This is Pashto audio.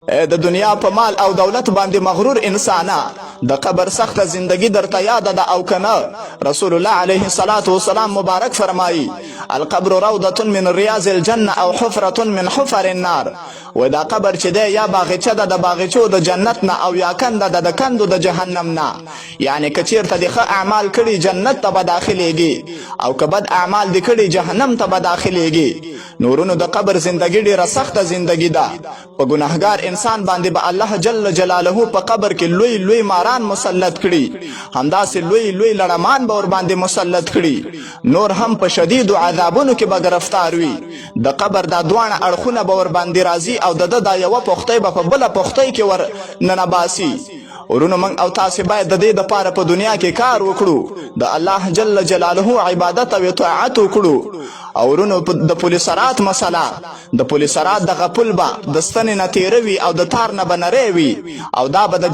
د دنیا په مال او دولت باندې مغرور انسانا د قبر سخت زندگی درته یاد ده او کنه. رسول الله علیه الصلاة والسلام مبارک فرمایي القبر روضة من رياض الجنه او حفرة من حفر النار. و دا قبر چې دی یا باغچه ده د باغچو د جنت نه او یا کنده ده د کندو د جهنم نه. یعنی که چیرته د ښه اعمال کړي جنت ته به داخلیږي او که بد اعمال دې کړي جهنم ته به داخلیږي. نورونو د قبر زندگی ډیره سخته زندگی ده. په ګناهګار انسان باندې به الله جل جلاله په قبر کې لوی لوی ماران مسلط کړي، همداسې لوی لوی لړمان به ور باندې مسلط کړي. نور هم په شدید عذابونو کې به گرفتار وي. د قبر دا دوانه اړخونه به ور باندې راځي او د دا یوه پختۍ به په بله پختۍ کې ور ننباسي. ورونو موږ او تاسې باید د دې دپاره په دنیا کې کار وکړو، د الله جل جلاله عبادت او اطاعت وکړو. او ورونو د پولیسرات مسله، د پولیسرات دغه پل به د ستنې نه تیره وي او د تار نه به نری وي او دا به د